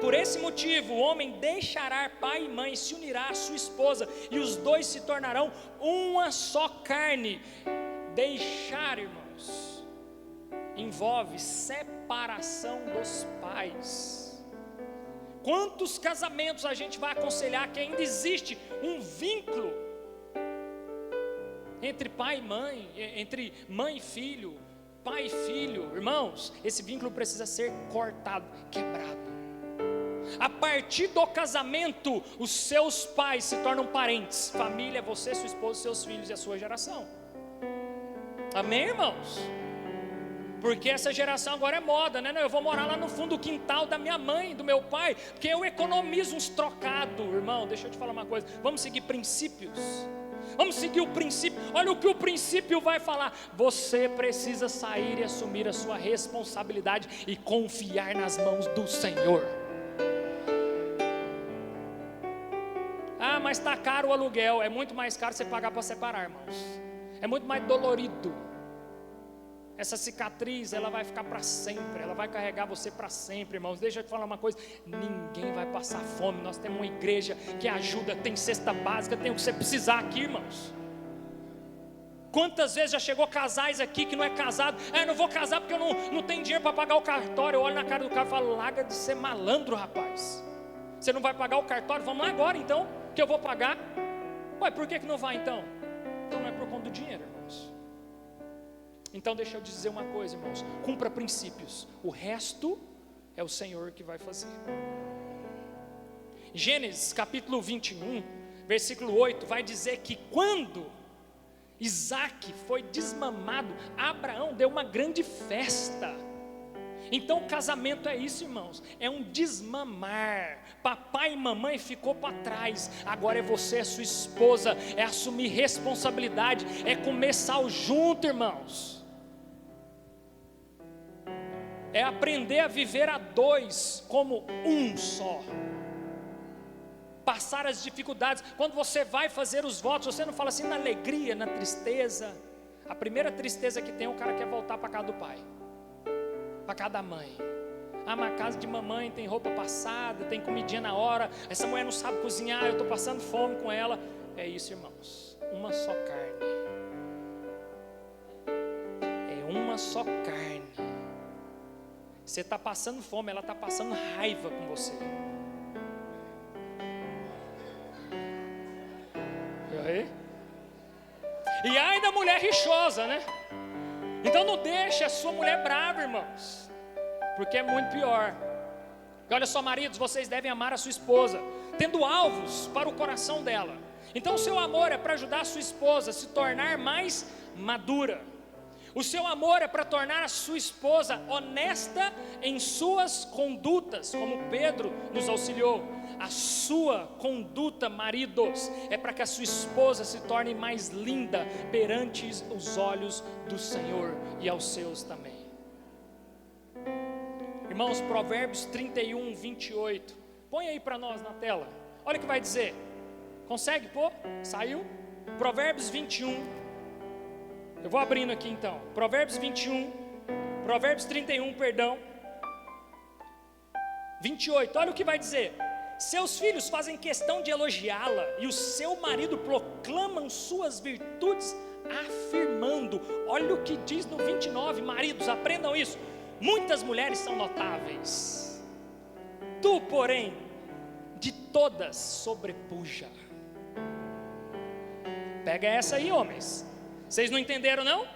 por esse motivo o homem deixará pai e mãe, se unirá à sua esposa, e os dois se tornarão uma só carne. Deixar, irmãos, envolve separação dos pais. Quantos casamentos a gente vai aconselhar que ainda existe um vínculo entre pai e mãe, entre mãe e filho, pai e filho? Irmãos, esse vínculo precisa ser cortado, quebrado. A partir do casamento, os seus pais se tornam parentes. Família é você, sua esposa, seus filhos e a sua geração. Amém, irmãos? Porque essa geração agora é moda, né? Não, eu vou morar lá no fundo do quintal da minha mãe, do meu pai, porque eu economizo uns trocados. Irmão, deixa eu te falar uma coisa, vamos seguir princípios. Vamos seguir o princípio. Olha o que o princípio vai falar: você precisa sair e assumir a sua responsabilidade e confiar nas mãos do Senhor. Ah, mas está caro o aluguel. É muito mais caro você pagar para separar, irmãos. É muito mais dolorido. Essa cicatriz, ela vai ficar para sempre. Ela vai carregar você para sempre, irmãos. Deixa eu te falar uma coisa: ninguém vai passar fome. Nós temos uma igreja que ajuda, tem cesta básica, tem o que você precisar aqui, irmãos. Quantas vezes já chegou casais aqui que não é casado: eu não vou casar porque eu não tenho dinheiro para pagar o cartório. Eu olho na cara do cara e falo: larga de ser malandro, rapaz. Você não vai pagar o cartório? Vamos lá agora então, que eu vou pagar. Ué, por que não vai então? Então não é por conta do dinheiro, irmãos. Então deixa eu dizer uma coisa, irmãos: cumpra princípios, o resto é o Senhor que vai fazer. Gênesis capítulo 21, versículo 8, vai dizer que quando Isaac foi desmamado, Abraão deu uma grande festa. Então o casamento é isso, irmãos, é um desmamar. Papai e mamãe ficou para trás, agora é você, é sua esposa, é assumir responsabilidade, é comer sal junto, irmãos. É aprender a viver a dois como um só. Passar as dificuldades. Quando você vai fazer os votos, você não fala assim na alegria, na tristeza. A primeira tristeza que tem, o cara quer voltar para casa do pai, para casa da mãe. Ah, mas a casa de mamãe tem roupa passada, tem comidinha na hora, essa mulher não sabe cozinhar, eu estou passando fome com ela. É isso, irmãos, uma só carne. É uma só carne. Você está passando fome, ela está passando raiva com você. E ai da mulher rixosa, né? Então não deixe a sua mulher brava, irmãos, porque é muito pior. E olha só, maridos, vocês devem amar a sua esposa, tendo alvos para o coração dela. Então o seu amor é para ajudar a sua esposa a se tornar mais madura. O seu amor é para tornar a sua esposa honesta em suas condutas, como Pedro nos auxiliou. A sua conduta, maridos, é para que a sua esposa se torne mais linda perante os olhos do Senhor e aos seus também. Irmãos, Provérbios 31, 28. Põe aí para nós na tela. Olha o que vai dizer. Consegue pôr? Saiu? Provérbios 21. Eu vou abrindo aqui então. Provérbios 21. Provérbios 31, perdão. 28. Olha o que vai dizer. Seus filhos fazem questão de elogiá-la, e o seu marido proclamam suas virtudes, afirmando. Olha o que diz no 29. Maridos, aprendam isso. Muitas mulheres são notáveis, tu, porém, de todas sobrepuja. Pega essa aí, homens. Vocês não entenderam, não?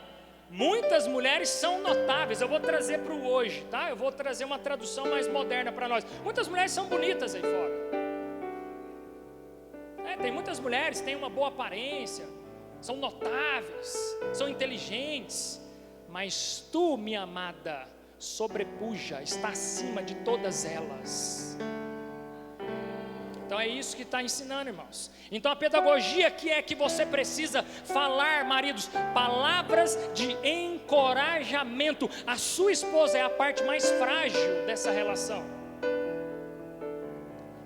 Muitas mulheres são notáveis. Eu vou trazer para o hoje, tá? Eu vou trazer uma tradução mais moderna para nós. Muitas mulheres são bonitas aí fora. Tem muitas mulheres que têm uma boa aparência, são notáveis, são inteligentes. Mas tu, minha amada, sobrepuja, está acima de todas elas. Então é isso que está ensinando, irmãos. Então a pedagogia que é que você precisa falar, maridos, palavras de encorajamento. A sua esposa é a parte mais frágil dessa relação.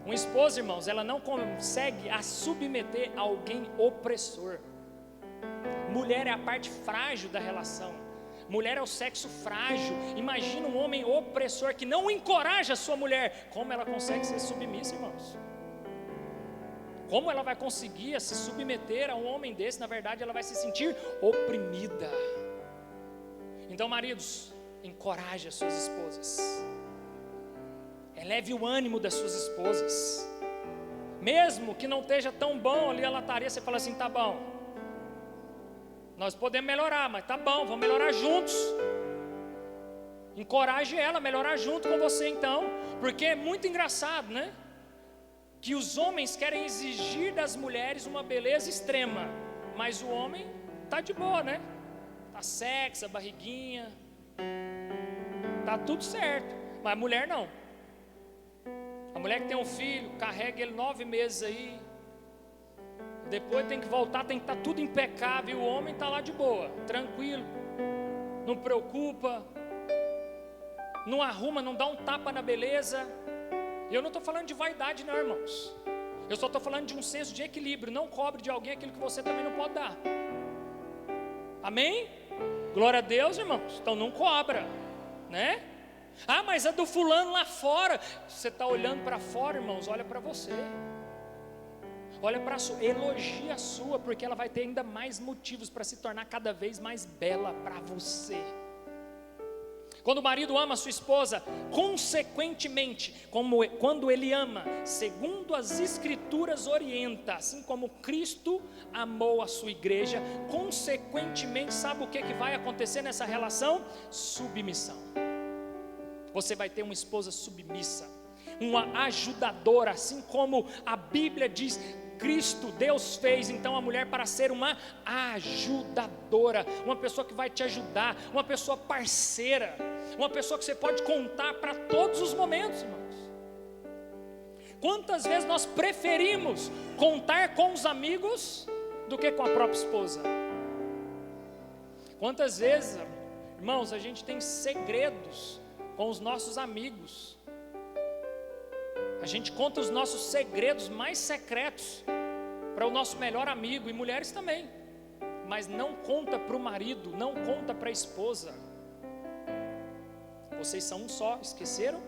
Uma esposa, irmãos, ela não consegue a submeter a alguém opressor. Mulher é a parte frágil da relação. Mulher é o sexo frágil. Imagina um homem opressor que não encoraja a sua mulher. Como ela consegue ser submissa, irmãos? Como ela vai conseguir se submeter a um homem desse? Na verdade, ela vai se sentir oprimida. Então, maridos, encoraje as suas esposas. Eleve o ânimo das suas esposas. Mesmo que não esteja tão bom ali a lataria, você fala assim, tá bom, nós podemos melhorar, mas tá bom, vamos melhorar juntos. Encoraje ela a melhorar junto com você então. Porque é muito engraçado, né? Que os homens querem exigir das mulheres uma beleza extrema, mas o homem tá de boa, né? Tá sexy, a barriguinha, tá tudo certo. Mas a mulher não. A mulher que tem um filho, carrega ele 9 meses aí, depois tem que voltar, tem que estar tudo impecável. E o homem está lá de boa, tranquilo, não preocupa, não arruma, não dá um tapa na beleza. E eu não estou falando de vaidade não, irmãos. Eu só estou falando de um senso de equilíbrio. Não cobre de alguém aquilo que você também não pode dar. Amém? Glória a Deus, irmãos. Então não cobra, né? Ah, mas é do fulano lá fora. Você está olhando para fora, irmãos, olha para você. Olha para a sua, elogia a sua, porque ela vai ter ainda mais motivos para se tornar cada vez mais bela para você. Quando o marido ama a sua esposa, consequentemente, quando ele ama, segundo as Escrituras orienta, assim como Cristo amou a sua igreja, consequentemente, sabe o que vai acontecer nessa relação? Submissão. Você vai ter uma esposa submissa, uma ajudadora, assim como a Bíblia diz, Cristo, Deus fez então a mulher para ser uma ajudadora, uma pessoa que vai te ajudar, uma pessoa parceira, uma pessoa que você pode contar para todos os momentos, irmãos. Quantas vezes nós preferimos contar com os amigos do que com a própria esposa? Quantas vezes, irmãos, a gente tem segredos com os nossos amigos? A gente conta os nossos segredos mais secretos para o nosso melhor amigo, e mulheres também, mas não conta para o marido, não conta para a esposa. Vocês são um só, esqueceram?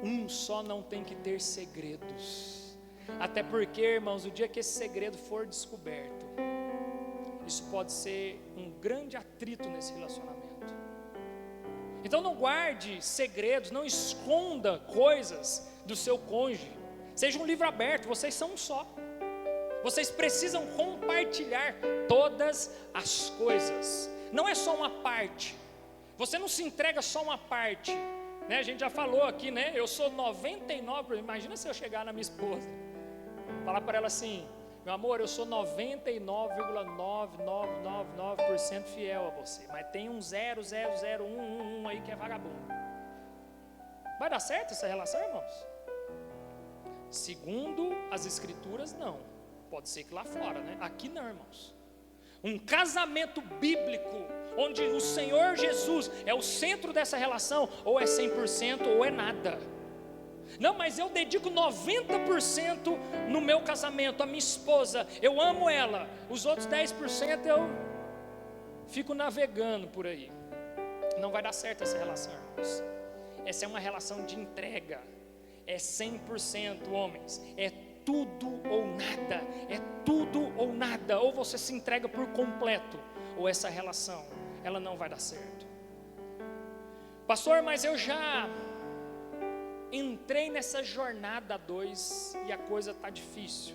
Um só não tem que ter segredos. Até porque, irmãos, o dia que esse segredo for descoberto, isso pode ser um grande atrito nesse relacionamento. Então não guarde segredos, não esconda coisas do seu cônjuge. Seja um livro aberto, vocês são um só. Vocês precisam compartilhar todas as coisas. Não é só uma parte. Você não se entrega só uma parte, né? A gente já falou aqui, né? Eu sou 99%. Imagina se eu chegar na minha esposa, falar para ela assim: meu amor, eu sou 99,9999% fiel a você, mas tem um 0,000111 aí que é vagabundo. Vai dar certo essa relação, irmãos? Segundo as Escrituras, não. Pode ser que lá fora, né? Aqui não, irmãos. Um casamento bíblico, onde o Senhor Jesus é o centro dessa relação, ou é 100% ou é nada. Não, mas eu dedico 90% no meu casamento, a minha esposa, eu amo ela. Os outros 10% eu fico navegando por aí. Não vai dar certo essa relação, irmãos. Essa é uma relação de entrega. É 100%, homens. É tudo ou nada. É tudo ou nada. Ou você se entrega por completo, ou essa relação, ela não vai dar certo. Pastor, mas eu já entrei nessa jornada a 2 e a coisa está difícil.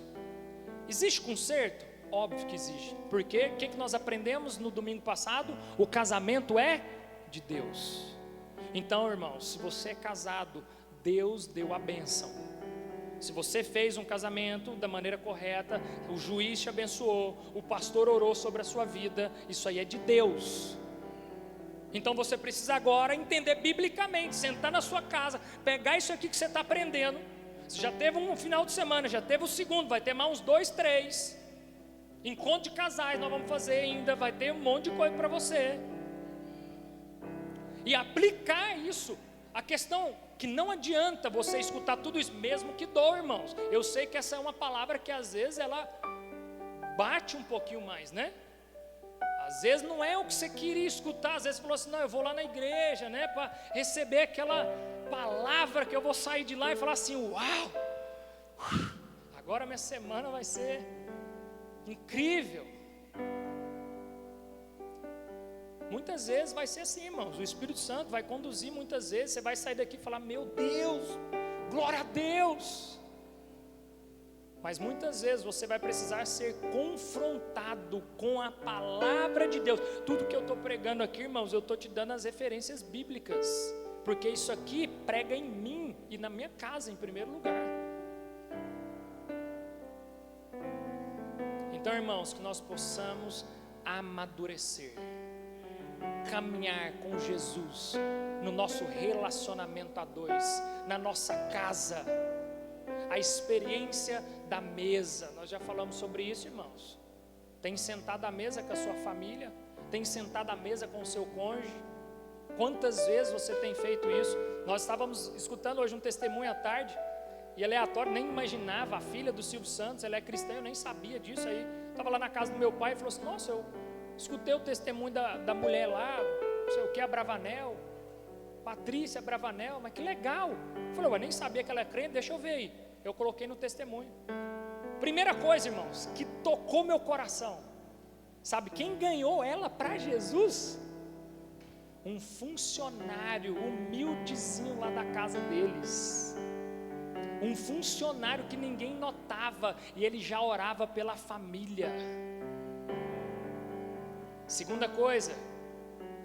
Existe conserto? óbvio que exige. Porque o que nós aprendemos no domingo passado? O casamento é de Deus. Então, irmãos, se você é casado, Deus deu a bênção. Se você fez um casamento da maneira correta, o juiz te abençoou, o pastor orou sobre a sua vida, isso aí é de Deus. Então você precisa agora entender biblicamente, sentar na sua casa, pegar isso aqui que você está aprendendo. Você já teve um final de semana, já teve o segundo, vai ter mais uns 2, 3 encontro de casais, nós vamos fazer ainda, vai ter um monte de coisa para você. E aplicar isso. A questão que não adianta você escutar tudo isso, mesmo que dor, irmãos. Eu sei que essa é uma palavra que às vezes ela bate um pouquinho mais, né? Às vezes não é o que você queria escutar. Às vezes você falou assim, não, eu vou lá na igreja, né, para receber aquela palavra que eu vou sair de lá e falar assim, uau, agora minha semana vai ser incrível. Muitas vezes vai ser assim, irmãos. O Espírito Santo vai conduzir muitas vezes. Você vai sair daqui e falar, meu Deus, glória a Deus. Mas muitas vezes você vai precisar ser confrontado com a palavra de Deus. Tudo que eu estou pregando aqui, irmãos, eu estou te dando as referências bíblicas. Porque isso aqui prega em mim e na minha casa em primeiro lugar. Então, irmãos, que nós possamos amadurecer, caminhar com Jesus no nosso relacionamento a dois, na nossa casa. A experiência da mesa, nós já falamos sobre isso, irmãos. Tem sentado à mesa com a sua família, tem sentado à mesa com o seu cônjuge. Quantas vezes você tem feito isso? Nós estávamos escutando hoje um testemunho à tarde, e aleatório, nem imaginava. A filha do Silvio Santos, ela é cristã, eu nem sabia disso. Aí estava lá na casa do meu pai e falou assim, nossa, eu escutei o testemunho da mulher lá, não sei o que, a Bravanel, Patrícia Bravanel, mas que legal. Eu falei, eu nem sabia que ela é crente, deixa eu ver aí. Eu coloquei no testemunho. Primeira coisa, irmãos, que tocou meu coração. Sabe quem ganhou ela para Jesus? Um funcionário humildezinho lá da casa deles. Um funcionário que ninguém notava, e ele já orava pela família. Segunda coisa,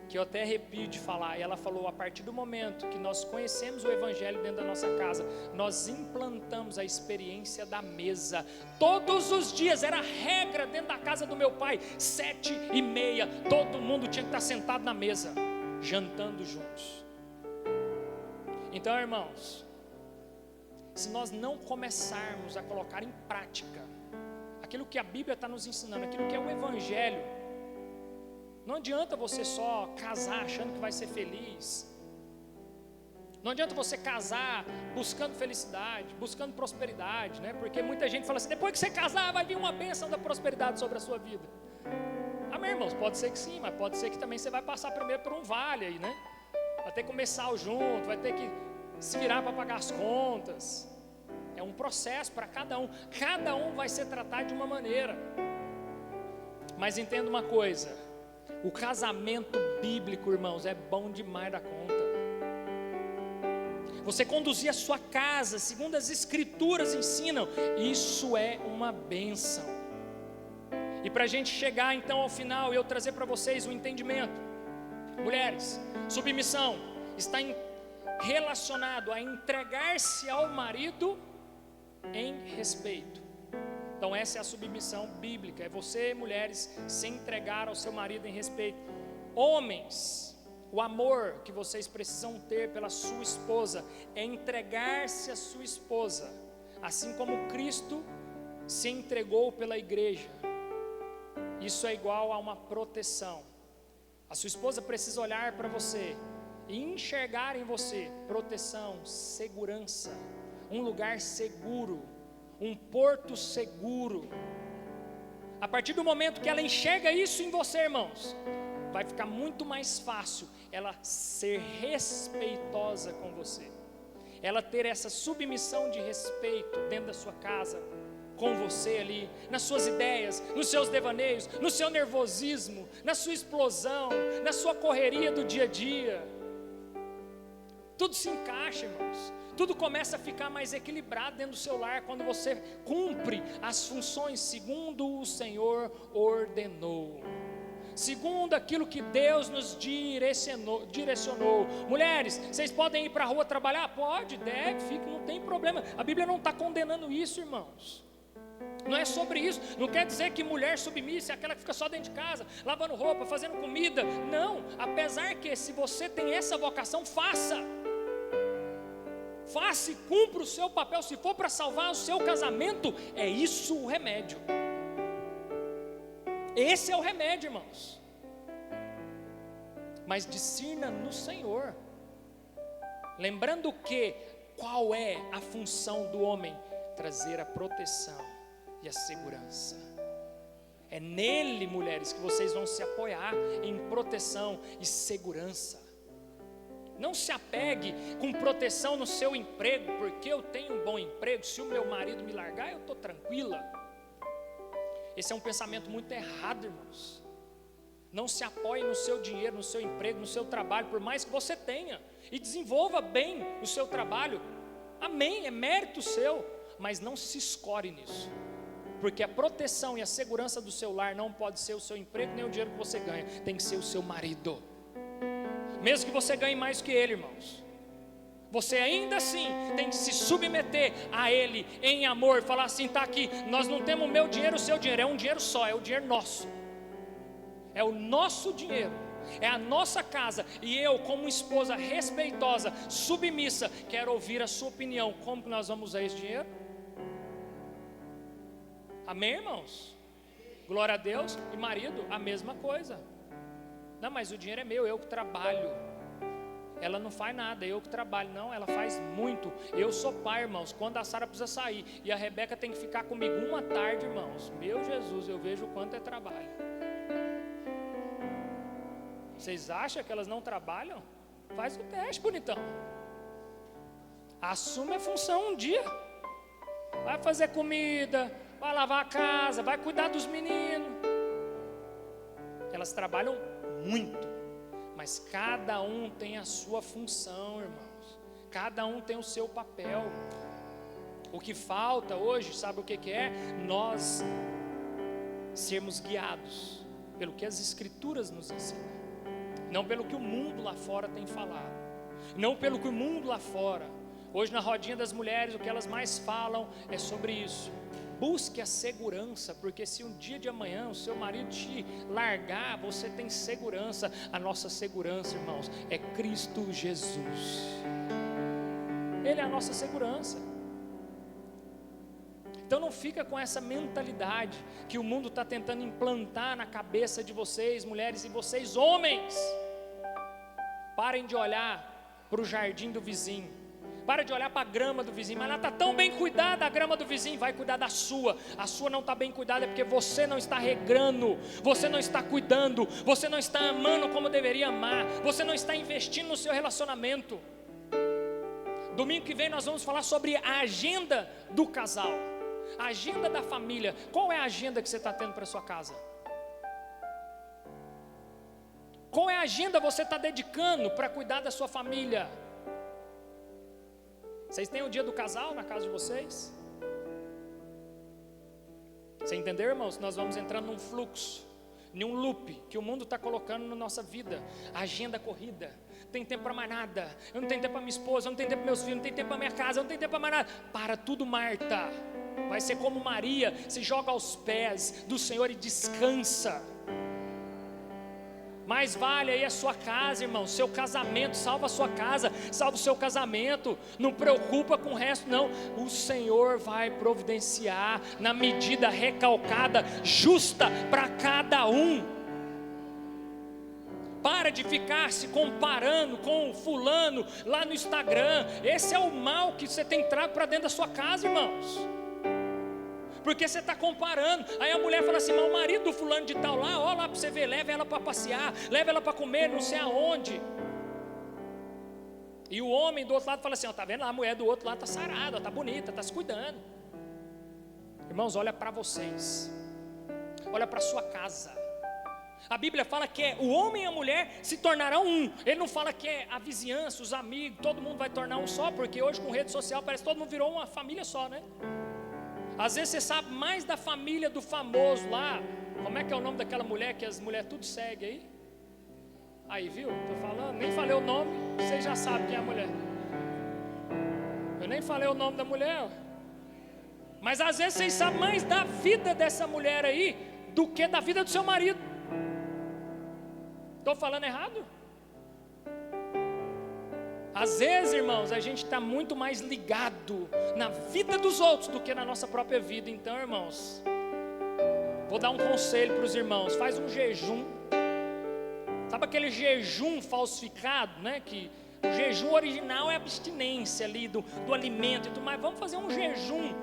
que eu até arrepio de falar, e ela falou, a partir do momento que nós conhecemos o Evangelho dentro da nossa casa, nós implantamos a experiência da mesa. Todos os dias, era regra dentro da casa do meu pai, 7:30, todo mundo tinha que estar sentado na mesa, jantando juntos. Então, irmãos, se nós não começarmos a colocar em prática aquilo que a Bíblia está nos ensinando, aquilo que é o Evangelho, não adianta você só casar achando que vai ser feliz. Não adianta você casar buscando felicidade, buscando prosperidade, né? Porque muita gente fala assim, depois que você casar vai vir uma bênção da prosperidade sobre a sua vida. Amém, irmãos? Pode ser que sim, mas pode ser que também você vai passar primeiro por um vale aí, né? Vai ter que comer sal junto, vai ter que se virar para pagar as contas. É um processo para cada um. Cada um vai ser tratado de uma maneira. Mas entenda uma coisa, o casamento bíblico, irmãos, é bom demais da conta. Você conduzir a sua casa segundo as Escrituras ensinam, isso é uma bênção. E para a gente chegar então ao final, eu trazer para vocês o entendimento. Mulheres, submissão está relacionado a entregar-se ao marido em respeito. Então essa é a submissão bíblica, é você, mulheres, se entregar ao seu marido em respeito. Homens, o amor que vocês precisam ter pela sua esposa é entregar-se à sua esposa, assim como Cristo se entregou pela igreja. Isso é igual a uma proteção. A sua esposa precisa olhar para você e enxergar em você proteção, segurança, um lugar seguro, um porto seguro. A partir do momento que ela enxerga isso em você, irmãos, vai ficar muito mais fácil ela ser respeitosa com você, ela ter essa submissão de respeito dentro da sua casa, com você ali, nas suas ideias, nos seus devaneios, no seu nervosismo, na sua explosão, na sua correria do dia a dia. Tudo se encaixa, irmãos. Tudo começa a ficar mais equilibrado dentro do seu lar quando você cumpre as funções segundo o Senhor ordenou, segundo aquilo que Deus nos direcionou. Mulheres, vocês podem ir para a rua trabalhar? Pode, deve, fica, não tem problema. A Bíblia não está condenando isso, irmãos. Não é sobre isso. Não quer dizer que mulher submissa é aquela que fica só dentro de casa, lavando roupa, fazendo comida. Não, apesar que se você tem essa vocação, faça e cumpra o seu papel. Se for para salvar o seu casamento, é isso o remédio. Esse é o remédio, irmãos. Mas discirna no Senhor, lembrando que qual é a função do homem? Trazer a proteção e a segurança. É nele, mulheres, que vocês vão se apoiar em proteção e segurança. Não se apegue com proteção no seu emprego, porque eu tenho um bom emprego, se o meu marido me largar, eu estou tranquila. Esse é um pensamento muito errado, irmãos. Não se apoie no seu dinheiro, no seu emprego, no seu trabalho, por mais que você tenha, e desenvolva bem o seu trabalho. Amém, é mérito seu, mas não se escore nisso, porque a proteção e a segurança do seu lar não pode ser o seu emprego, nem o dinheiro que você ganha, tem que ser o seu marido. Mesmo que você ganhe mais que ele, irmãos, você ainda assim tem que se submeter a ele em amor, falar assim, está aqui, nós não temos o meu dinheiro, o seu dinheiro, é um dinheiro só, é o dinheiro nosso, é o nosso dinheiro, é a nossa casa, e eu como esposa respeitosa, submissa, quero ouvir a sua opinião, como que nós vamos usar esse dinheiro? Amém, irmãos? Glória a Deus. E marido, a mesma coisa. Não, mas o dinheiro é meu, eu que trabalho. Ela não faz nada, eu que trabalho. Não, ela faz muito. Eu sou pai, irmãos, quando a Sara precisa sair e a Rebeca tem que ficar comigo uma tarde, irmãos, meu Jesus, eu vejo o quanto é trabalho. Vocês acham que elas não trabalham? Faz o teste, bonitão. Assume a função um dia. Vai fazer comida, vai lavar a casa, vai cuidar dos meninos. Elas trabalham muito, mas cada um tem a sua função, irmãos. Cada um tem o seu papel. O que falta hoje, sabe o que é? Nós sermos guiados pelo que as Escrituras nos ensinam, não pelo que o mundo lá fora tem falado, não pelo que o mundo lá fora. Hoje na rodinha das mulheres o que elas mais falam é sobre isso. Busque a segurança, porque se um dia de amanhã o seu marido te largar, você tem segurança. A nossa segurança, irmãos, é Cristo Jesus. Ele é a nossa segurança. Então não fica com essa mentalidade que o mundo está tentando implantar na cabeça de vocês, mulheres, e vocês, homens. Parem de olhar para o jardim do vizinho. Para de olhar para a grama do vizinho, mas ela está tão bem cuidada, a grama do vizinho, vai cuidar da sua. A sua não está bem cuidada, é porque você não está regando, você não está cuidando, você não está amando como deveria amar, você não está investindo no seu relacionamento. Domingo que vem nós vamos falar sobre a agenda do casal, a agenda da família. Qual é a agenda que você está tendo para a sua casa? Qual é a agenda que você está dedicando para cuidar da sua família? Vocês têm o dia do casal na casa de vocês? Você entendeu, irmãos? Nós vamos entrando num fluxo, num loop que o mundo está colocando na nossa vida. A agenda corrida, tem tempo para mais nada. Eu não tenho tempo para minha esposa, eu não tenho tempo para meus filhos, não tenho tempo para minha casa, eu não tenho tempo para mais nada. Para tudo, Marta. Vai ser como Maria, se joga aos pés do Senhor e descansa. Mais vale aí a sua casa, irmão, seu casamento, salva a sua casa, salva o seu casamento, não preocupa com o resto não, o Senhor vai providenciar na medida recalcada, justa para cada um. Para de ficar se comparando com o fulano lá no Instagram, esse é o mal que você tem trago para dentro da sua casa, irmãos. Porque você está comparando, aí a mulher fala assim, mas o marido do fulano de tal lá, ó lá para você ver, leva ela para passear, leva ela para comer, não sei aonde. E o homem do outro lado fala assim, ó, tá vendo lá, a mulher do outro lado está sarada, está bonita, está se cuidando. Irmãos, olha para vocês, olha para a sua casa, A Bíblia fala que o homem e a mulher se tornarão um. Ele não fala que é a vizinhança, os amigos, todo mundo vai tornar um só, porque hoje com rede social parece que todo mundo virou uma família só, né? Às vezes você sabe mais da família do famoso lá. Como é que é o nome daquela mulher que as mulheres tudo seguem aí? Aí, viu? Estou falando, nem falei o nome, você já sabe quem é a mulher. Eu nem falei o nome da mulher. Mas às vezes vocês sabem mais da vida dessa mulher aí do que da vida do seu marido. Estou falando errado? Às vezes, irmãos, a gente está muito mais ligado na vida dos outros do que na nossa própria vida. Então, irmãos, vou dar um conselho para os irmãos: faz um jejum. Sabe aquele jejum falsificado, né? Que o jejum original é a abstinência ali do alimento e tudo mais. Vamos fazer um jejum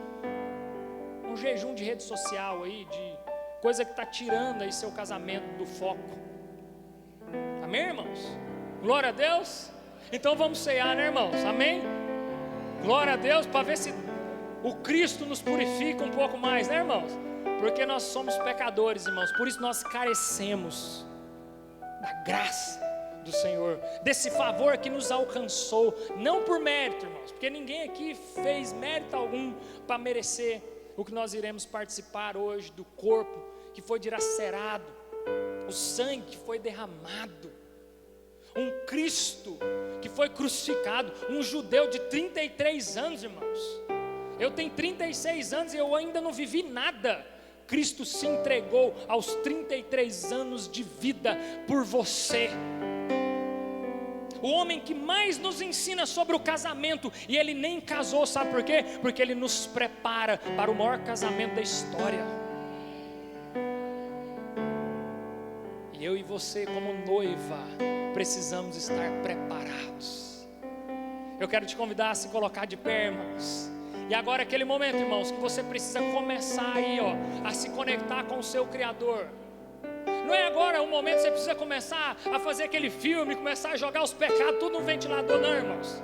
de rede social aí, de coisa que está tirando aí seu casamento do foco. Amém, irmãos? Glória a Deus. Então vamos cear, né, irmãos? Amém? Glória a Deus, para ver se o Cristo nos purifica um pouco mais, né, irmãos? Porque nós somos pecadores, irmãos. Por isso nós carecemos da graça do Senhor, desse favor que nos alcançou, não por mérito, irmãos, porque ninguém aqui fez mérito algum para merecer o que nós iremos participar hoje, do corpo que foi dilacerado, o sangue que foi derramado, um Cristo que foi crucificado, um judeu de 33 anos, irmãos. Eu tenho 36 anos e eu ainda não vivi nada. Cristo se entregou aos 33 anos de vida por você. O homem que mais nos ensina sobre o casamento, e ele nem casou, sabe por quê? Porque ele nos prepara para o maior casamento da história. E eu e você, como noiva, precisamos estar preparados. Eu quero te convidar a se colocar de pé, irmãos. E agora é aquele momento, irmãos, que você precisa começar aí, a se conectar com o seu Criador. Não é agora o momento que você precisa começar a fazer aquele filme, começar a jogar os pecados tudo no ventilador, não, irmãos.